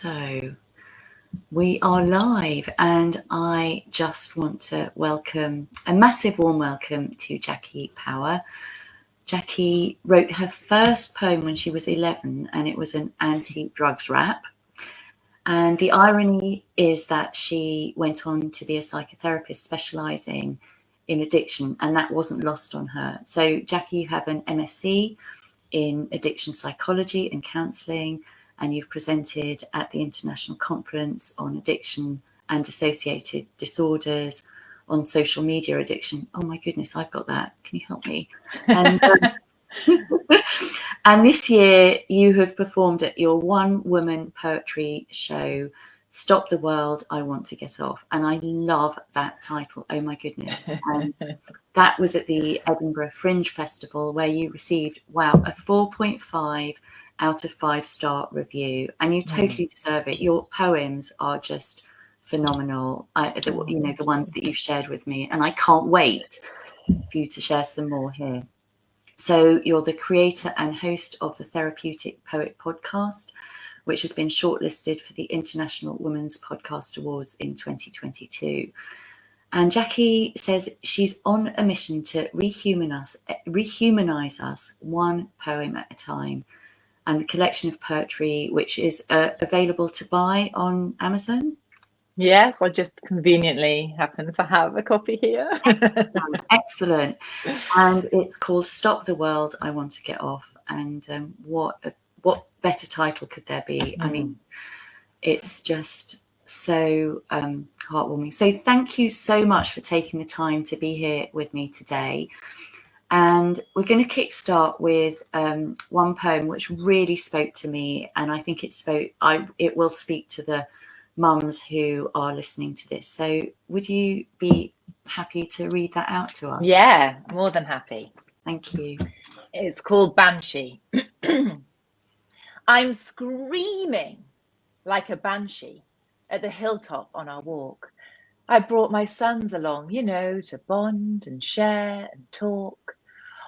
So we are live, and I just want to welcome a massive warm welcome to Jacky Power. Jacky wrote her first poem when she was 11, and it was an anti-drugs rap. And the irony is that she went on to be a psychotherapist specialising in addiction, and that wasn't lost on her. So, Jacky, you have an MSc in addiction psychology and counselling, and you've presented at the International Conference on Addiction and Associated Disorders, on social media addiction. Oh my goodness, I've got that. Can you help me? And, and this year you have performed at your one-woman poetry show, Stop the World, I Want to Get Off. And I love that title. Oh my goodness. And that was at the Edinburgh Fringe Festival, where you received, wow, a 4.5 out of 5-star review. And you totally deserve it. Your poems are just phenomenal. The ones that you've shared with me. And I can't wait for you to share some more here. So you're the creator and host of the Therapeutic Poet podcast, which has been shortlisted for the International Women's Podcast Awards in 2022. And Jacky says she's on a mission to rehumanize us one poem at a time. And the collection of poetry, which is available to buy on Amazon. Yes, I just conveniently happen to have a copy here. Excellent. And it's called Stop the World, I Want to Get Off. And what better title could there be? I mean, it's just so heartwarming. So thank you so much for taking the time to be here with me today. And we're going to kickstart with one poem which really spoke to me, and I think it will speak to the mums who are listening to this. So would you be happy to read that out to us? Yeah, more than happy. Thank you. It's called Banshee. I'm screaming like a banshee at the hilltop on our walk. I brought my sons along, to bond and share and talk.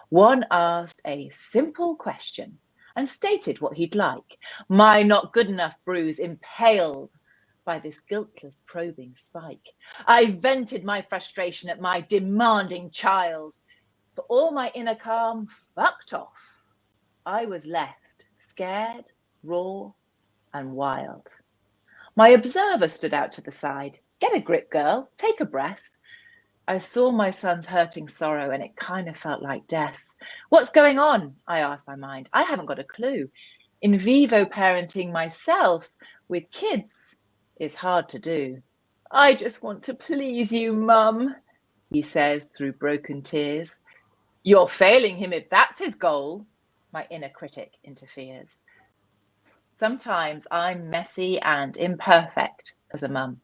One asked a simple question and stated what he'd like. My not good enough bruise impaled by this guiltless probing spike. I vented my frustration at my demanding child. For all my inner calm fucked off, I was left scared, raw, and wild. My observer stood out to the side. Get a grip, girl. Take a breath. I saw my son's hurting sorrow, and it kind of felt like death. What's going on? I asked my mind. I haven't got a clue. In-vivo parenting myself with kids is hard to do. I just want to please you, Mum, he says through broken tears. You're failing him if that's his goal, my inner critic interferes. Sometimes I'm messy and imperfect as a mum,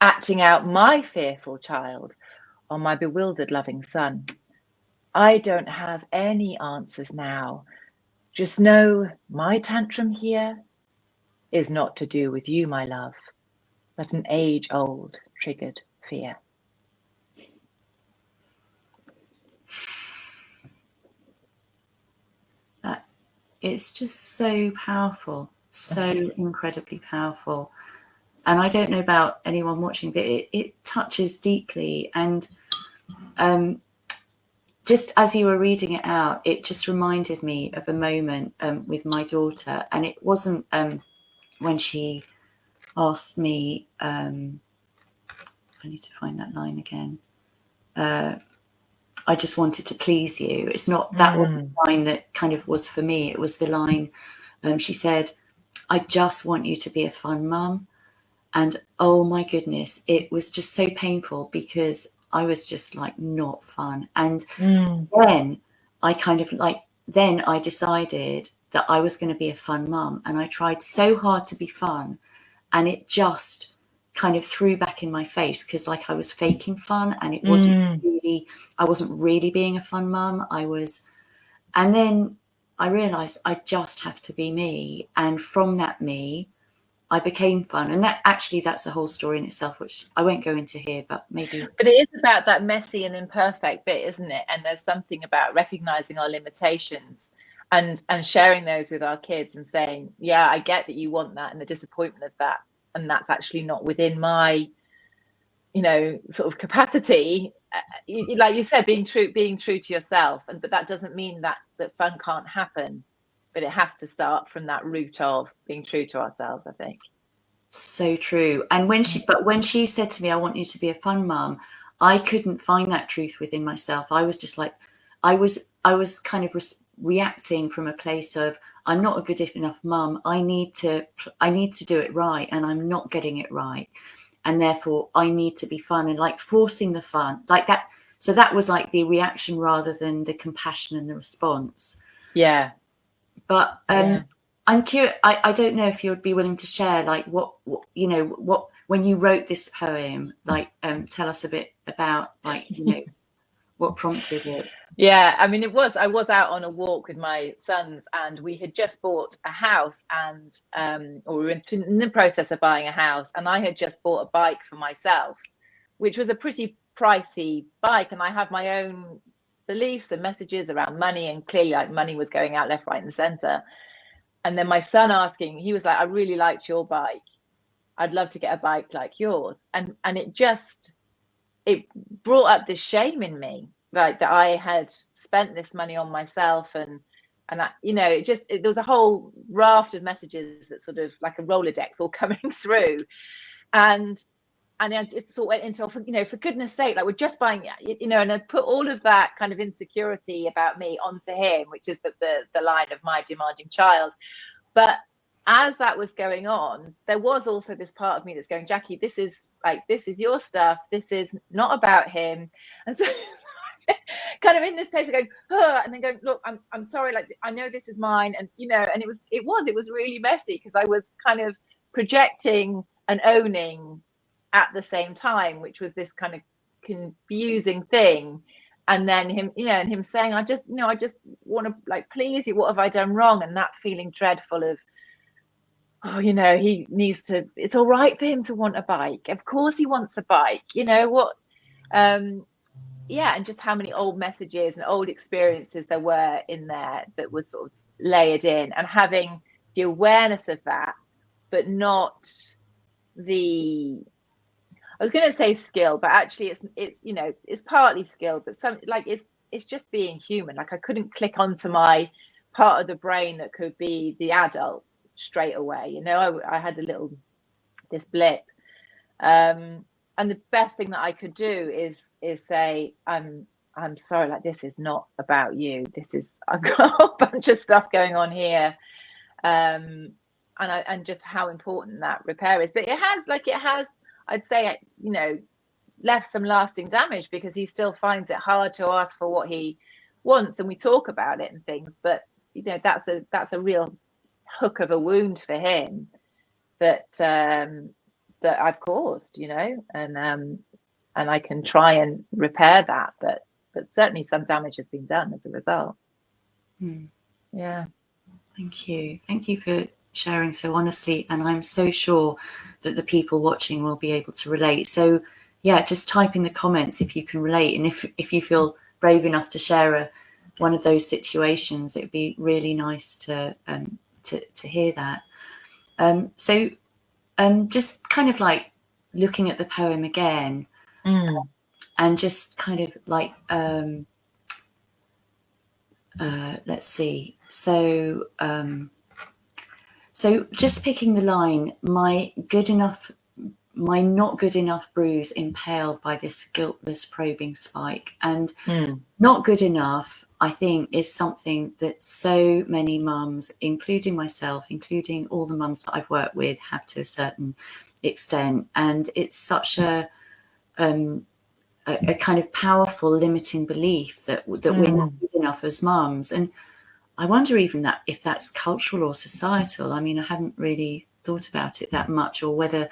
acting out my fearful child on my bewildered loving son. I don't have any answers now. Just know my tantrum here is not to do with you, my love, but an age-old triggered fear. It's just so powerful, so incredibly powerful. And I don't know about anyone watching, but it touches deeply. And just as you were reading it out, it just reminded me of a moment with my daughter. And it wasn't when she asked me, I need to find that line again. I just wanted to please you. It's not, that wasn't the line that kind of was for me. It was the line, she said, I just want you to be a fun mum. And oh my goodness, it was just so painful because I was just like not fun. And then I I decided that I was going to be a fun mum. And I tried so hard to be fun, and it just kind of threw back in my face because I was faking fun, and it wasn't really, I wasn't really being a fun mum. And then I realized I just have to be me. And from that me, I became fun. And that's a whole story in itself, which I won't go into here, but maybe. But it is about that messy and imperfect bit, isn't it? And there's something about recognizing our limitations and sharing those with our kids and saying, yeah, I get that you want that and the disappointment of that, and that's actually not within my, you know, sort of capacity. Like you said, being true to yourself, but that doesn't mean that fun can't happen, but it has to start from that root of being true to ourselves, I think. So true. And when she said to me, I want you to be a fun mum, I couldn't find that truth within myself. I was just like, I was kind of reacting from a place of, I'm not a good enough mum. I need to do it right, and I'm not getting it right, and therefore I need to be fun, and like forcing the fun like that. So that was like the reaction rather than the compassion and the response. Yeah. But I'm curious. I don't know if you'd be willing to share, like, what when you wrote this poem, like, tell us a bit about, like, what prompted it. Yeah, I mean, I was out on a walk with my sons, and we had just bought a house, and or we were in the process of buying a house, and I had just bought a bike for myself, which was a pretty pricey bike, and I have my own beliefs and messages around money, and clearly, like, money was going out left, right, and center. And then my son he was like, I really liked your bike. I'd love to get a bike like yours. And it brought up this shame in me, like, that I had spent this money on myself, and I, there was a whole raft of messages that sort of like a Rolodex all coming through. And I just sort of went into, for goodness sake, like, we're just buying, and I put all of that kind of insecurity about me onto him, which is the line of my demanding child. But as that was going on, there was also this part of me that's going, Jacky, this is your stuff. This is not about him. And so kind of in this place of going, and then going, look, I'm sorry, like, I know this is mine. And, and it was really messy, because I was kind of projecting and owning at the same time, which was this kind of confusing thing. And then him saying, I just want to, like, please you, what have I done wrong? And that feeling dreadful of, he needs to, it's all right for him to want a bike. Of course he wants a bike, and just how many old messages and old experiences there were in there that was sort of layered in, and having the awareness of that, but not the, I was going to say skill, but actually it's partly skill, but it's just being human. Like, I couldn't click onto my part of the brain that could be the adult straight away. I had this blip. And the best thing that I could do is say, I'm sorry, like, this is not about you. I've got a whole bunch of stuff going on here. And just how important that repair is. But it has, I'd say, left some lasting damage, because he still finds it hard to ask for what he wants, and we talk about it and things, but that's a real hook of a wound for him that I've caused, and I can try and repair that, but certainly some damage has been done as a result. Yeah. Thank you for sharing so honestly, and I'm so sure that the people watching will be able to relate. So yeah, just type in the comments if you can relate, and if you feel brave enough to share one of those situations, it'd be really nice to hear that. So just kind of like looking at the poem again, and just kind of like let's see. So just picking the line, my not good enough bruise impaled by this guiltless probing spike. And not good enough, I think, is something that so many mums, including myself, including all the mums that I've worked with, have to a certain extent. And it's such a kind of powerful limiting belief that we're not good enough as mums. And I wonder even if that's cultural or societal. I mean, I haven't really thought about it that much, or whether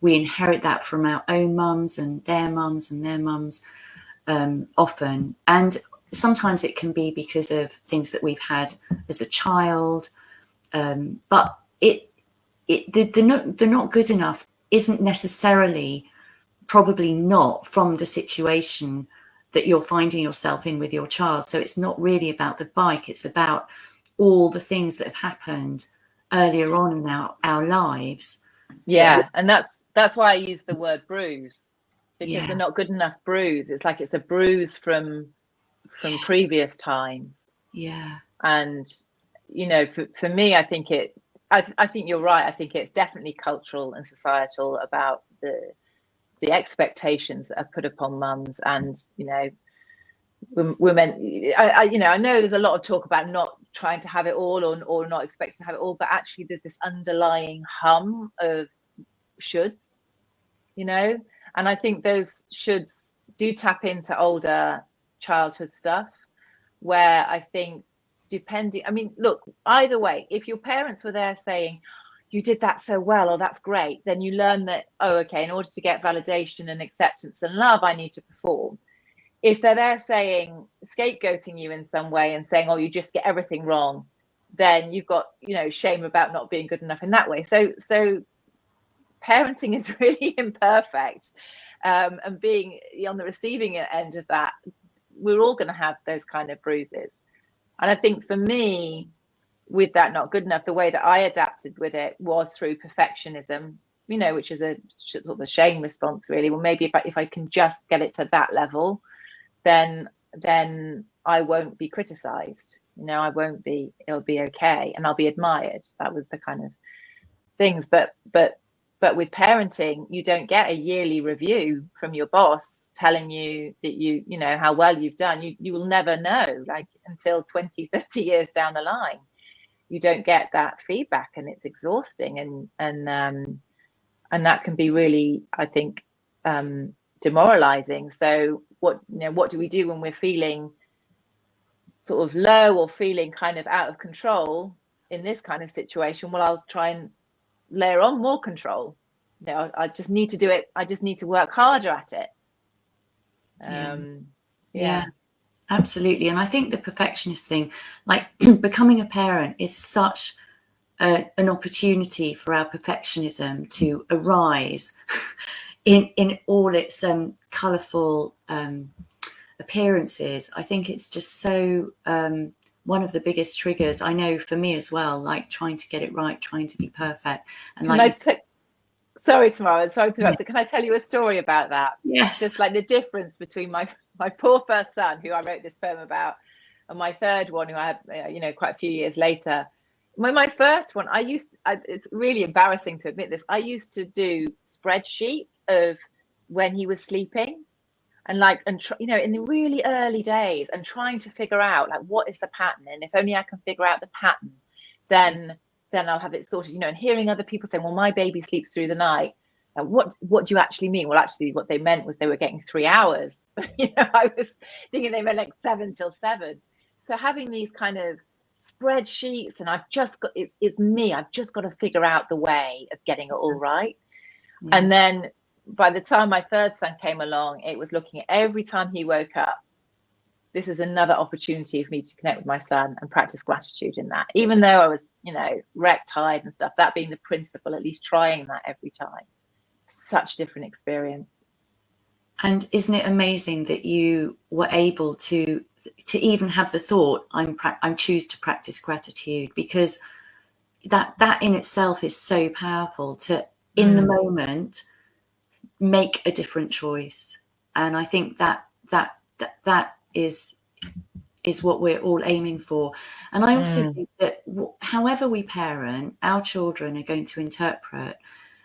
we inherit that from our own mums and their mums often. And sometimes it can be because of things that we've had as a child. But the not good enough isn't necessarily, probably not, from the situation that you're finding yourself in with your child. So it's not really about the bike. It's about all the things that have happened earlier on in our lives. Yeah, and that's why I use the word bruise, because Yeah. they're not good enough bruise. It's like it's a bruise from previous times. Yeah. And you know, for me, I think you're right. I think it's definitely cultural and societal about the expectations that are put upon mums, and you know, women. I know there's a lot of talk about not trying to have it all, or not expecting to have it all, but actually there's this underlying hum of shoulds, you know, and I think those shoulds do tap into older childhood stuff, where I think look, either way, if your parents were there saying you did that so well, or that's great, then you learn that, oh, okay, in order to get validation and acceptance and love, I need to perform. If they're there saying, scapegoating you in some way and saying, oh, you just get everything wrong, then you've got, you know, shame about not being good enough in that way. So parenting is really imperfect, and being on the receiving end of that, we're all going to have those kind of bruises. And I think for me, with that not good enough, the way that I adapted with it was through perfectionism, you know, which is a sort of a shame response, really. Well, maybe if I can just get it to that level, then I won't be criticized, you know, it'll be okay, and I'll be admired. That was the kind of things. But with parenting, you don't get a yearly review from your boss telling you that you know how well you've done. You will never know, like, until 20, 30 years down the line. You don't get that feedback, and it's exhausting, and that can be really, I think, demoralizing. So what do we do when we're feeling sort of low, or feeling kind of out of control in this kind of situation? Well, I'll try and layer on more control. You know, I just need to do it. I just need to work harder at it. Yeah, absolutely. And I think the perfectionist thing, like becoming a parent, is such an opportunity for our perfectionism to arise in all its colourful appearances. I think it's just so one of the biggest triggers, I know, for me as well, like trying to get it right, trying to be perfect. And sorry, Tamara, sorry to interrupt, but can I tell you a story about that? Yes. Just like the difference between my poor first son, who I wrote this poem about, and my third one, who I had, you know, quite a few years later. When my first one, it's really embarrassing to admit this, I used to do spreadsheets of when he was sleeping, and you know, in the really early days, and trying to figure out, like, what is the pattern, and if only I can figure out the pattern, then I'll have it sorted, you know. And hearing other people saying, well, my baby sleeps through the night, and what do you actually mean? Well, actually what they meant was they were getting 3 hours. You know, I was thinking they meant like 7 till 7. So having these kind of spreadsheets, and I've just got, it's me, I've just got to figure out the way of getting it all right. Yes. And then by the time my third son came along, it was looking at every time he woke up, this is another opportunity for me to connect with my son and practice gratitude in that, even though I was, you know, wrecked, tired and stuff, that being the principle, at least trying that every time. Such different experience. And isn't it amazing that you were able to even have the thought, I'm choose to practice gratitude, because that in itself is so powerful, to in the moment make a different choice. And I think that is what we're all aiming for. And I also think that however we parent, our children are going to interpret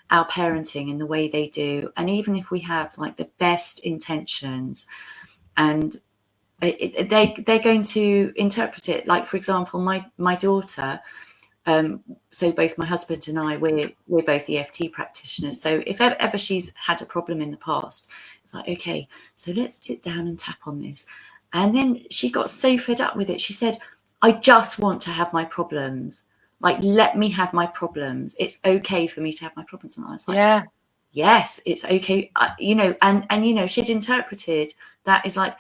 our parenting in the way they do. And even if we have like the best intentions, and they're going to interpret it. Like, for example, my daughter, so both my husband and I, we're both EFT practitioners. So if ever she's had a problem in the past, it's like, okay, so let's sit down and tap on this. And then she got so fed up with it. She said, I just want to have my problems. Like, let me have my problems. It's okay for me to have my problems. And I was like, yeah, yes, it's okay. You know, and you know, she'd interpreted that as like,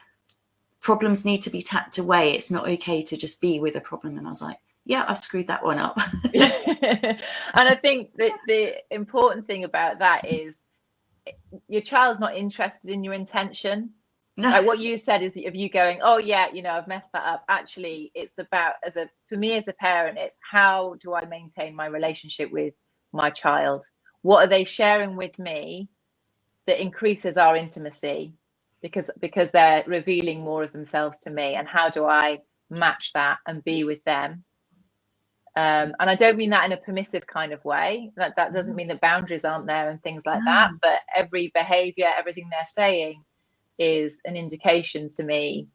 problems need to be tapped away. It's not okay to just be with a problem. And I was like, yeah, I've screwed that one up. And I think that the important thing about that is your child's not interested in your intention. No. Like what you said is of you going, oh yeah, you know, I've messed that up. Actually, it's about, for me as a parent, it's how do I maintain my relationship with my child? What are they sharing with me that increases our intimacy because they're revealing more of themselves to me, and how do I match that and be with them? And I don't mean that in a permissive kind of way. That doesn't mean that boundaries aren't there and things like that, but every behavior, everything they're saying is an indication to me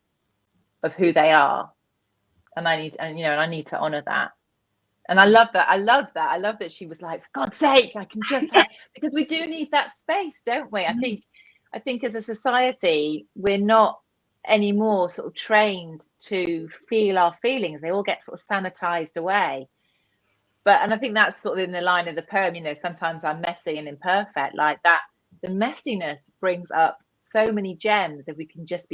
of who they are, and I need to honor that. And I love that. I love that she was like, for God's sake, I can just have, because we do need that space, don't we? I think as a society, we're not anymore sort of trained to feel our feelings. They all get sort of sanitized away. And I think that's sort of in the line of the poem, you know, sometimes I'm messy and imperfect, like that. The messiness brings up so many gems if we can just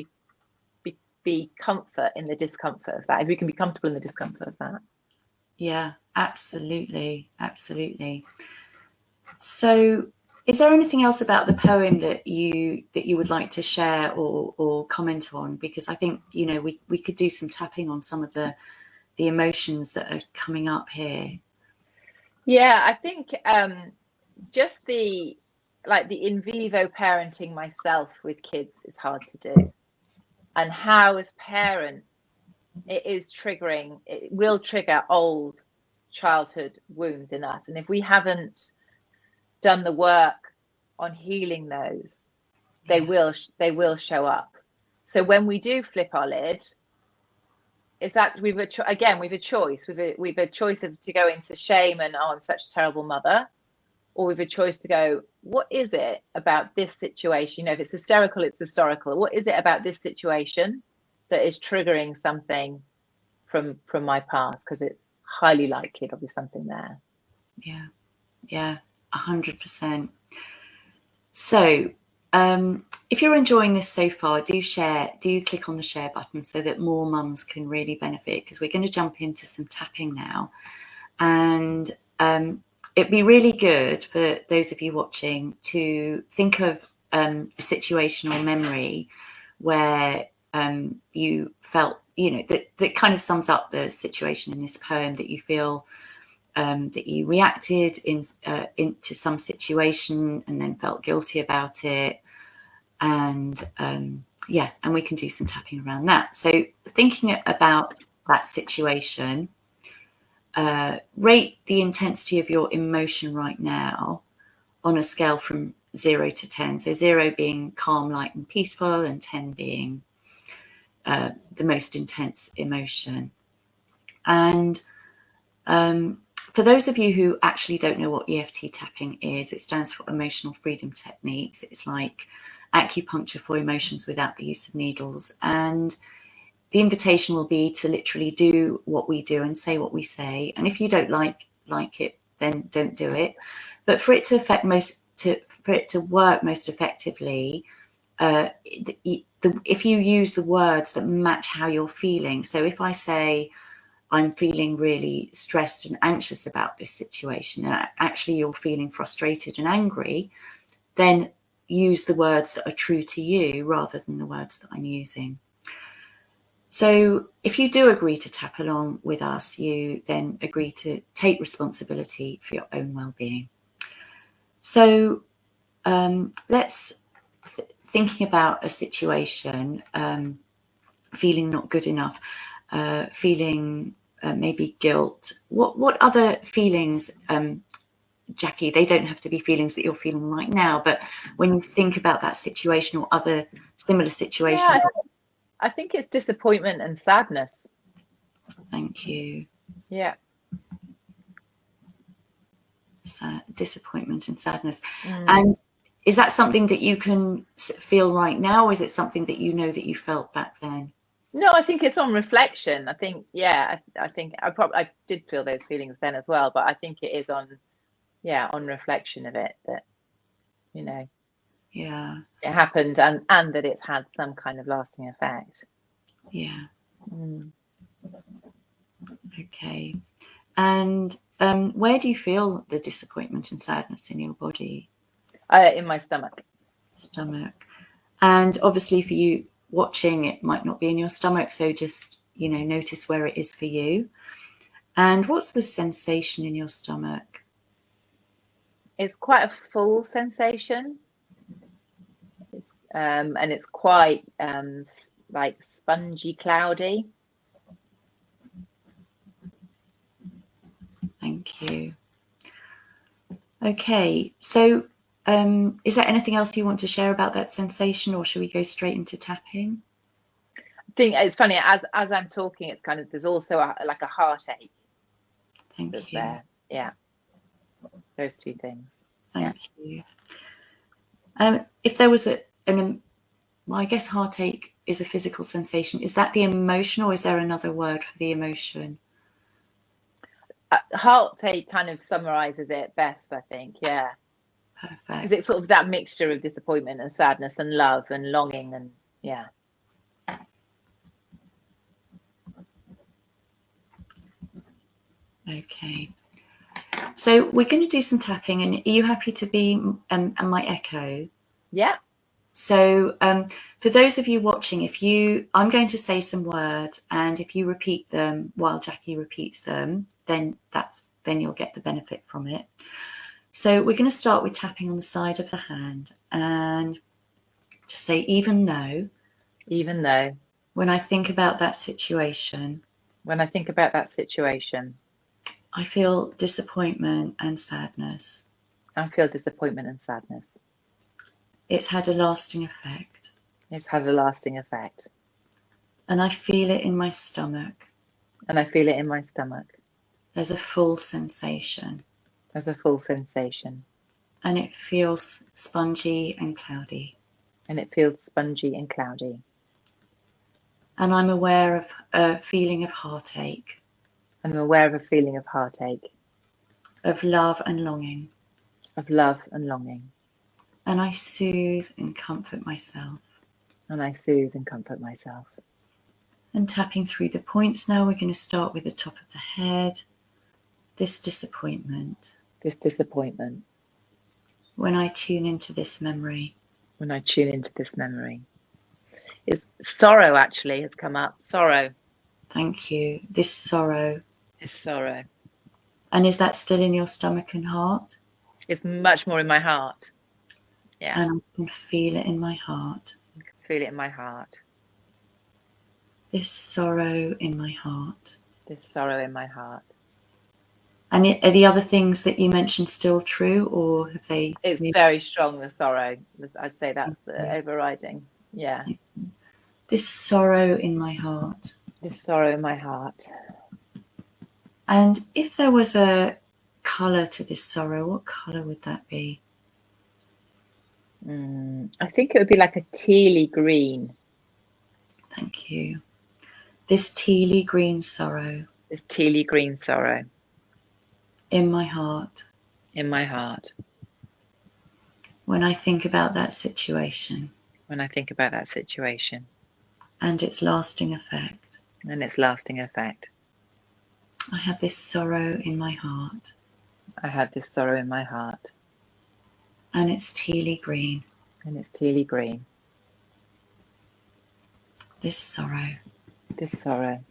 be comfort in the discomfort of that, if we can be comfortable in the discomfort of that. Yeah, absolutely. So is there anything else about the poem that you would like to share or comment on? Because I think, you know, we could do some tapping on some of the emotions that are coming up here. Yeah, I think just the in-vivo parenting myself with kids is hard to do, and how as parents it will trigger old childhood wounds in us, and if we haven't done the work on healing those, they will show up. So when we do flip our lid, it's that we've a choice. We've a choice to go into shame and, oh, I'm such a terrible mother, or we've a choice to go, what is it about this situation? You know, if it's hysterical, it's historical. What is it about this situation that is triggering something from my past? Because it's highly likely there'll be something there. Yeah, 100%. So if you're enjoying this so far, do click on the share button so that more mums can really benefit, because we're going to jump into some tapping now. And it'd be really good for those of you watching to think of a situation or memory where you felt, you know, that kind of sums up the situation in this poem, that you feel that you reacted into some situation and then felt guilty about it. And and we can do some tapping around that. So thinking about that situation, rate the intensity of your emotion right now on a scale from 0 to 10. So 0 being calm, light and peaceful, and 10 being the most intense emotion. And for those of you who actually don't know what EFT tapping is, it stands for Emotional Freedom Techniques. It's like acupuncture for emotions without the use of needles. And the invitation will be to literally do what we do and say what we say. And if you don't like it, then don't do it. But for it to work most effectively, if you use the words that match how you're feeling. So if I say, I'm feeling really stressed and anxious about this situation, and actually you're feeling frustrated and angry, then use the words that are true to you rather than the words that I'm using. So if you do agree to tap along with us, you then agree to take responsibility for your own well-being. So let's thinking about a situation, feeling not good enough, feeling maybe guilt. What other feelings, Jacky? They don't have to be feelings that you're feeling right now, but when you think about that situation or other similar situations. Yeah, I think it's disappointment and sadness. Thank you. Yeah. Disappointment and sadness. And is that something that you can feel right now, or is it something that you know that you felt back then? No, I think it's on reflection. I think, I think I did feel those feelings then as well, but I think it is on reflection of it that, you know, it happened and that it's had some kind of lasting effect. Yeah. Okay. And where do you feel the disappointment and sadness in your body? In my stomach. And obviously for you, watching, it might not be in your stomach. So just, notice where it is for you. And what's the sensation in your stomach? It's quite a full sensation. And it's quite like spongy, cloudy. Thank you. Okay, so is there anything else you want to share about that sensation, or should we go straight into tapping? I think it's funny, as I'm talking, it's kind of, there's also like a heartache. Thank you. There. Yeah, those two things. Thank you. If there was well, I guess heartache is a physical sensation. Is that the emotion, or is there another word for the emotion? Heartache kind of summarizes it best, I think. Yeah. Perfect. Is it sort of that mixture of disappointment and sadness and love and longing and yeah. Okay. So we're going to do some tapping, and are you happy to be my echo? Yeah. So for those of you watching, I'm going to say some words, and if you repeat them while Jacky repeats them, then you'll get the benefit from it. So we're going to start with tapping on the side of the hand, and just say, even though. Even though. When I think about that situation. When I think about that situation. I feel disappointment and sadness. I feel disappointment and sadness. It's had a lasting effect. It's had a lasting effect. And I feel it in my stomach. And I feel it in my stomach. There's a full sensation. There's a full sensation. And it feels spongy and cloudy. And it feels spongy and cloudy. And I'm aware of a feeling of heartache. I'm aware of a feeling of heartache. Of love and longing. Of love and longing. And I soothe and comfort myself. And I soothe and comfort myself. And tapping through the points now, we're going to start with the top of the head. This disappointment. This disappointment. When I tune into this memory. When I tune into this memory. It's sorrow, actually, has come up. Sorrow. Thank you. This sorrow. This sorrow. And is that still in your stomach and heart? It's much more in my heart. Yeah. And I can feel it in my heart. I can feel it in my heart. This sorrow in my heart. This sorrow in my heart. And are the other things that you mentioned still true, or have they? It's very strong, the sorrow. I'd say that's the overriding. Yeah. This sorrow in my heart. This sorrow in my heart. And if there was a colour to this sorrow, what colour would that be? I think it would be like a tealy green. Thank you. This tealy green sorrow. This tealy green sorrow. In my heart. In my heart. When I think about that situation. When I think about that situation. And its lasting effect. And its lasting effect. I have this sorrow in my heart. I have this sorrow in my heart. And it's tealy green. And it's tealy green. This sorrow. This sorrow.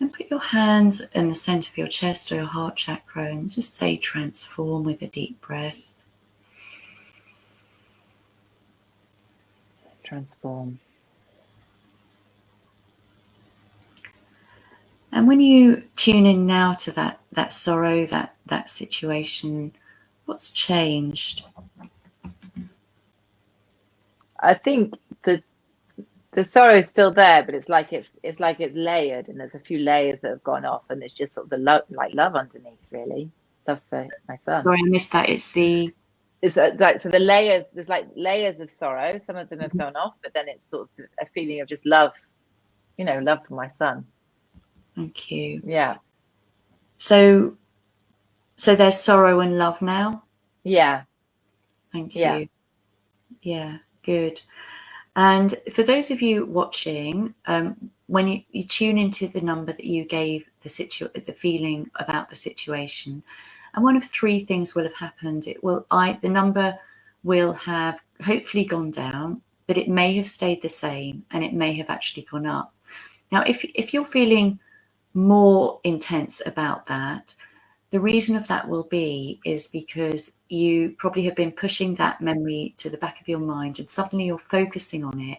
And put your hands in the centre of your chest or your heart chakra and just say transform with a deep breath. Transform. And when you tune in now to that sorrow, that situation, what's changed? I think the sorrow is still there, but it's like it's layered, and there's a few layers that have gone off, and it's just sort of the love underneath, really. Love for my son. Sorry, I missed that. It's like, so the layers. There's like layers of sorrow. Some of them have gone off, but then it's sort of a feeling of just love. Love for my son. Thank you. Yeah. So there's sorrow and love now? Yeah. Thank you. Yeah, good. And for those of you watching, when you tune into the number that you gave the feeling about the situation, and one of three things will have happened. The number will have hopefully gone down, but it may have stayed the same and it may have actually gone up. Now, if you're feeling more intense about that, the reason of that will be is because you probably have been pushing that memory to the back of your mind and suddenly you're focusing on it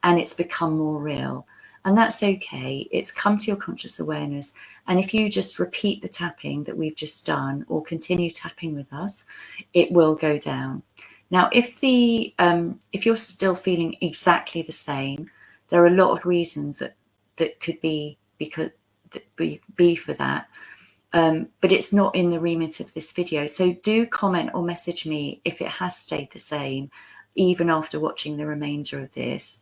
and it's become more real. And that's okay. It's come to your conscious awareness. And if you just repeat the tapping that we've just done or continue tapping with us, it will go down. Now, if you're still feeling exactly the same, there are a lot of reasons that could be for that. But it's not in the remit of this video. So do comment or message me if it has stayed the same, even after watching the remainder of this,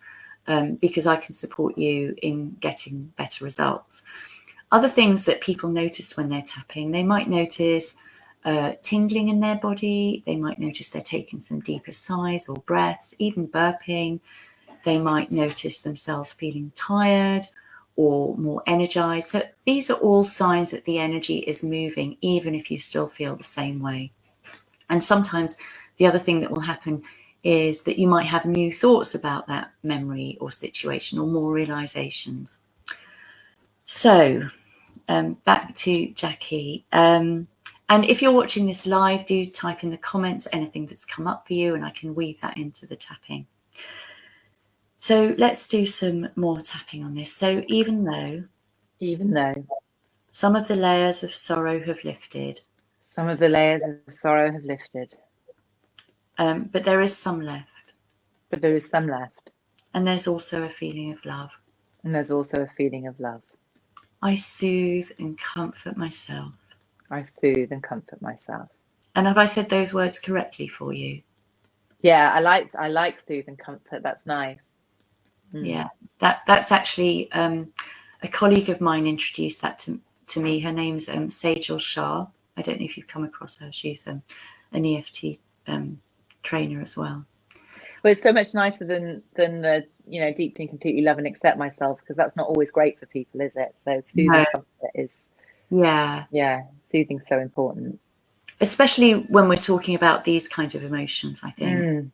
because I can support you in getting better results. Other things that people notice when they're tapping, they might notice tingling in their body. They might notice they're taking some deeper sighs or breaths, even burping. They might notice themselves feeling tired or more energized. So these are all signs that the energy is moving, even if you still feel the same way. And sometimes the other thing that will happen is that you might have new thoughts about that memory or situation or more realizations. So back to Jacky. And if you're watching this live, do type in the comments anything that's come up for you and I can weave that into the tapping. So let's do some more tapping on this. So even though some of the layers of sorrow have lifted, some of the layers of sorrow have lifted, but there is some left. But there is some left. And there's also a feeling of love. And there's also a feeling of love. I soothe and comfort myself. I soothe and comfort myself. And have I said those words correctly for you? Yeah, I like soothe and comfort. That's nice. Yeah, that's actually a colleague of mine introduced that to me. Her name's Sejal Shah. I don't know if you've come across her. She's an EFT trainer as well. Well, it's so much nicer than the deeply and completely love and accept myself, because that's not always great for people, is it? So soothing and comfort is soothing's so important, especially when we're talking about these kinds of emotions, I think.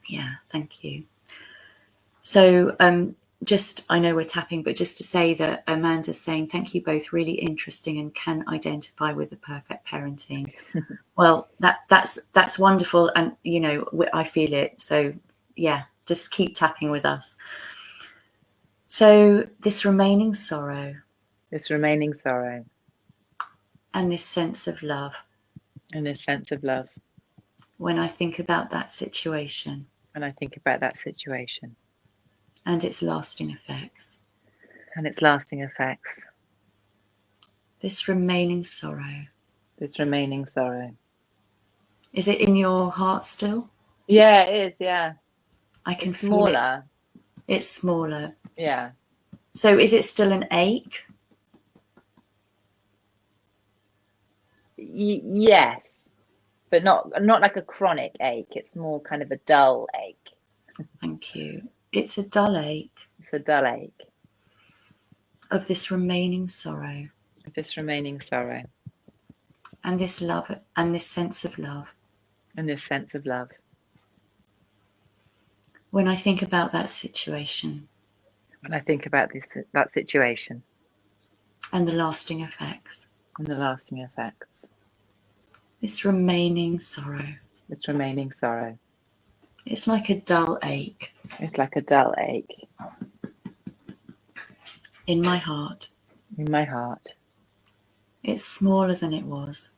Yeah, thank you. So I know we're tapping, but just to say that Amanda's saying, thank you both, really interesting and can identify with the perfect parenting. Well, that's wonderful. And, I feel it. So yeah, just keep tapping with us. So this remaining sorrow. And this sense of love. When I think about that situation. And its lasting effects. This remaining sorrow. Is it in your heart still? Yeah, it is, yeah. I can feel it. It's smaller. Yeah. So is it still an ache? Yes, but not like a chronic ache. It's more kind of a dull ache. Thank you. It's a dull ache. Of this remaining sorrow. And this love and this sense of love. When I think about that situation. That situation. And the lasting effects. This remaining sorrow. It's like a dull ache. In my heart. It's smaller than it was.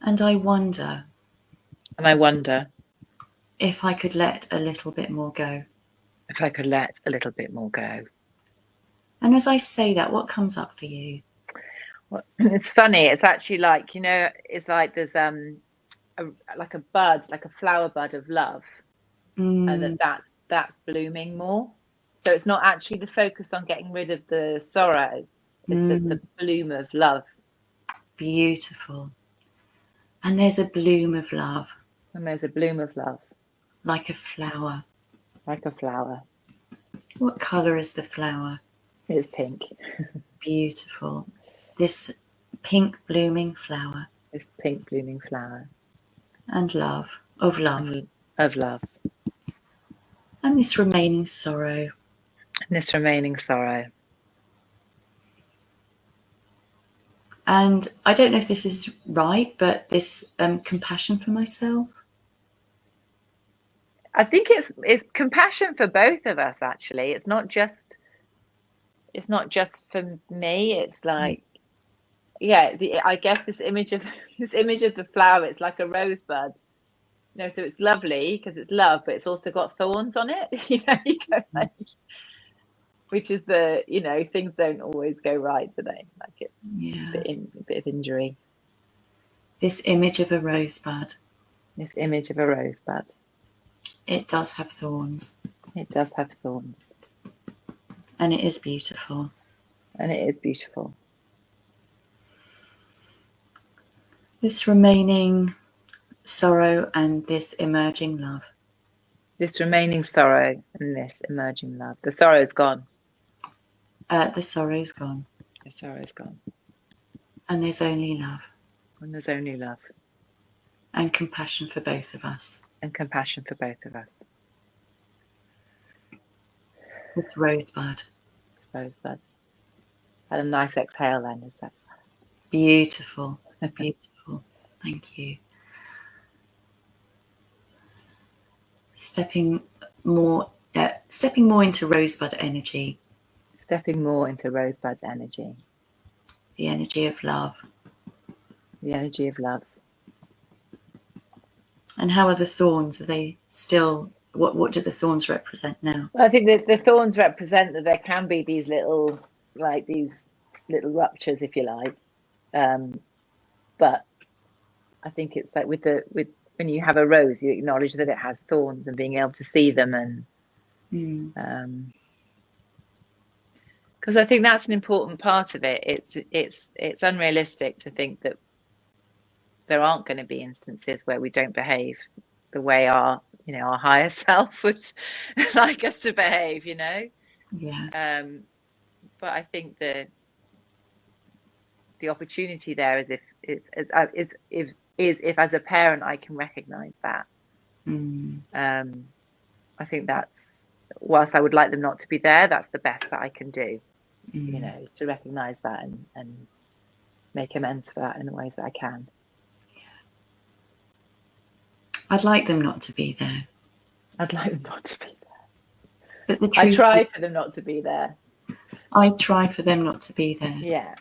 And I wonder. If I could let a little bit more go. And as I say that, what comes up for you? Well, it's funny. It's actually like, it's like there's like a bud, like a flower bud of love, and that's blooming more. So it's not actually the focus on getting rid of the sorrow. It's the bloom of love. Beautiful. And there's a bloom of love. Like a flower. What colour is the flower? It's pink. Beautiful. This pink blooming flower. This pink blooming flower. And love. of love. Of love. And this remaining sorrow. And this remaining sorrow. And I don't know if this is right, but this compassion for myself. I think it's compassion for both of us, actually. It's not just for me. It's like, yeah, I guess this image of the flower, it's like a rosebud. So it's lovely because it's love, but it's also got thorns on it. You go like, which is things don't always go right, do they? Like it's a bit of injury. This image of a rosebud. This image of a rosebud. It does have thorns. It does have thorns. And it is beautiful. And it is beautiful. This remaining sorrow and this emerging love. This remaining sorrow and this emerging love. The sorrow's gone. The sorrow's gone. The sorrow's gone. And there's only love. And there's only love. And compassion for both of us. And compassion for both of us. This rosebud. Rosebud. And a nice exhale then, is that? Beautiful. Beautiful. Thank you. Stepping more into rosebud energy. Stepping more into rosebud's energy. The energy of love. The energy of love. And how are the thorns? Are they still, what do the thorns represent now? Well, I think that the thorns represent that there can be these little ruptures, if you like. But I think it's like with when you have a rose, you acknowledge that it has thorns, and being able to see them, and because I think that's an important part of it. It's unrealistic to think that there aren't going to be instances where we don't behave the way our higher self would like us to behave, Yeah. But I think the opportunity there is if as a parent I can recognize that. I think that's, whilst I would like them not to be there, that's the best that I can do. Is to recognize that and make amends for that in the ways that I can. I'd like them not to be there. I'd like them not to be there. But the I truth try for them not to be there. I try for them not to be there. Yeah.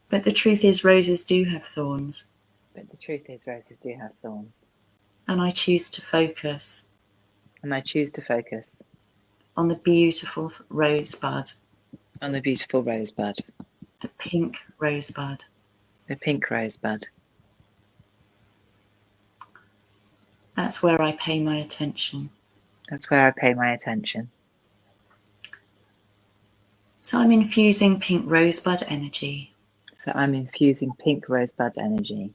But the truth is, roses do have thorns. But the truth is, roses do have thorns. And I choose to focus. And I choose to focus. On the beautiful rosebud. On the beautiful rosebud. The pink rosebud. The pink rosebud. That's where I pay my attention. That's where I pay my attention. So I'm infusing pink rosebud energy. So I'm infusing pink rosebud energy.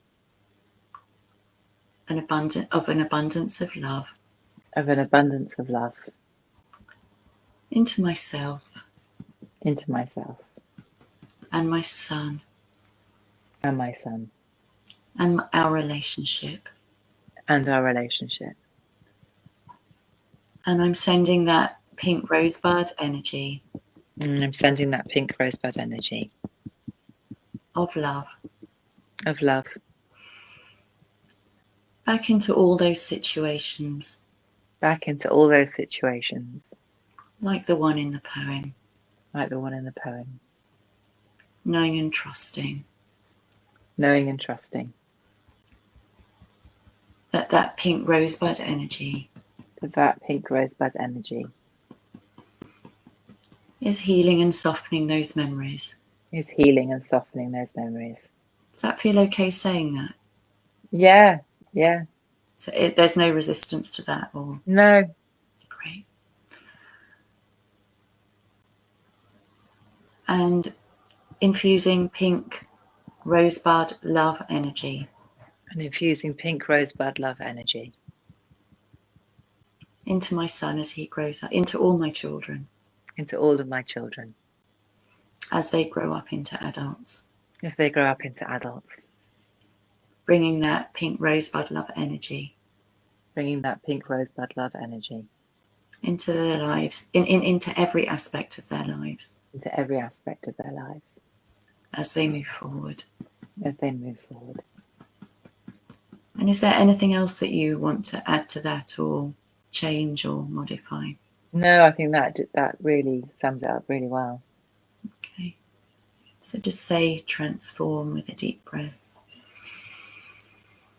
An abundance of love. Of an abundance of love. Into myself. Into myself. And my son. And my son. And our relationship. And our relationship. And I'm sending that pink rosebud energy. And I'm sending that pink rosebud energy. Of love. Of love. Back into all those situations. Back into all those situations. Like the one in the poem. Like the one in the poem. Knowing and trusting. Knowing and trusting. That pink rosebud energy. That pink rosebud energy. Is healing and softening those memories. Is healing and softening those memories. Does that feel okay saying that? Yeah, yeah. So there's no resistance to that? Or no. Great. And infusing pink rosebud love energy. And infusing pink rosebud love energy. Into my son as he grows up. Into all my children. Into all of my children. As they grow up into adults. As they grow up into adults. Bringing that pink rosebud love energy. Bringing that pink rosebud love energy into their lives, into every aspect of their lives. Into every aspect of their lives. As they move forward. As they move forward. And is there anything else that you want to add to that or change or modify? No, I think that really sums it up really well. Okay. So just say transform with a deep breath.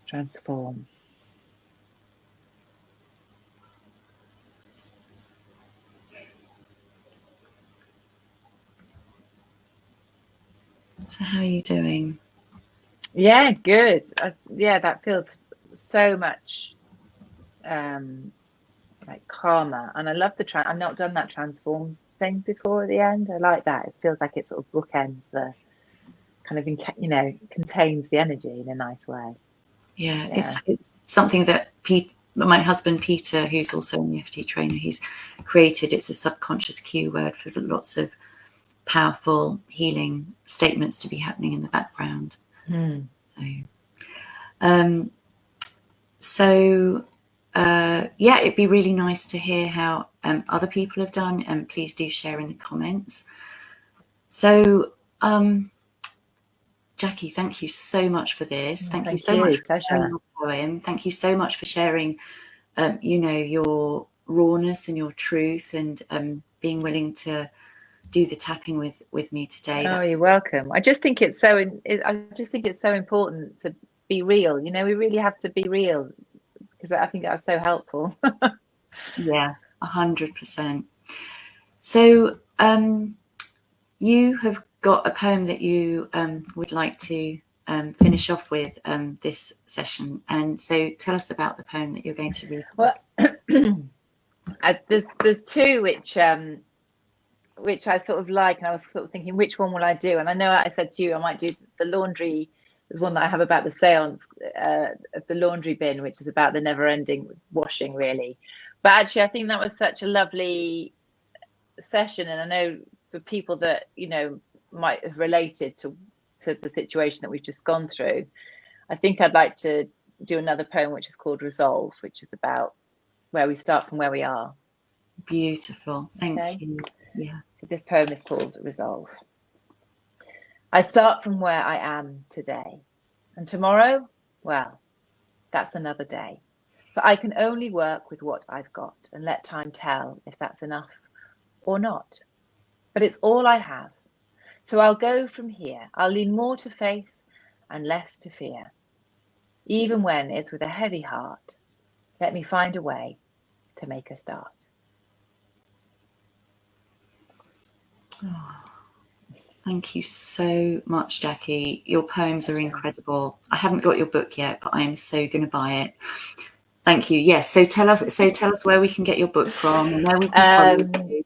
Transform. So how are you doing? Yeah, good. Yeah, that feels so much like calmer. And I love I've not done that transform thing before at the end. I like that. It feels like it sort of bookends the kind of, contains the energy in a nice way. Yeah. It's something that my husband Peter, who's also an EFT trainer, he's created. It's a subconscious cue word for lots of powerful healing statements to be happening in the background. Yeah, it'd be really nice to hear how other people have done, and please do share in the comments. So Jacky, thank you so much for this. Thank you so much for sharing your poem. Thank you so much for sharing your rawness and your truth, and being willing to do the tapping with me today. Oh, you're welcome. I just think it's so important to be real. We really have to be real, because I think that's so helpful. Yeah, 100%. So you have got a poem that you would like to finish off with this session, and so tell us about the poem that you're going to read. Well, there's two which I sort of like, and I was sort of thinking, which one will I do? And I know I said to you I might do the laundry. There's one that I have about the seance of the laundry bin, which is about the never-ending washing, really. But actually, I think that was such a lovely session, and I know for people that might have related to the situation that we've just gone through, I think I'd like to do another poem which is called Resolve, which is about where we start from where we are. Beautiful. Thank you. Yeah. So this poem is called Resolve. I start from where I am today, and tomorrow, well, that's another day. But I can only work with what I've got and let time tell if that's enough or not. But it's all I have. So I'll go from here. I'll lean more to faith and less to fear. Even when it's with a heavy heart, let me find a way to make a start. Oh, thank you so much, Jacky. Your poems are incredible. I haven't got your book yet, but I am so going to buy it. Thank you. Yes. So tell us where we can get your book from and where we can follow you.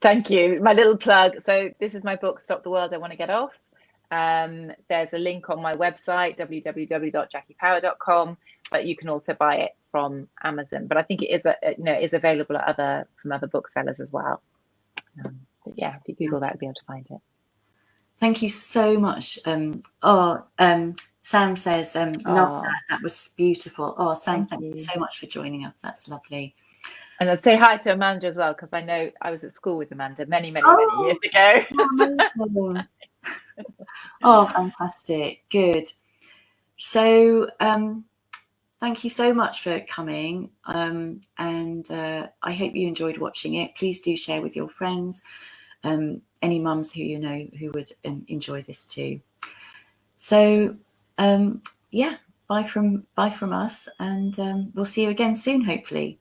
Thank you. My little plug. So this is my book, Stop the World I Want to Get Off. There's a link on my website, www.jackypower.com, but you can also buy it from Amazon. But I think it is available from other booksellers as well. But yeah, if you Google that, you'll be able to find it. Thank you so much. Sam says, love that. That was beautiful. Oh, Sam, thank you so much for joining us. That's lovely. And I'd say hi to Amanda as well, because I know I was at school with Amanda many years ago. Oh, fantastic. Good. So thank you so much for coming. And I hope you enjoyed watching it. Please do share with your friends, any mums who you know who would enjoy this too. So yeah, bye from us, and we'll see you again soon, hopefully.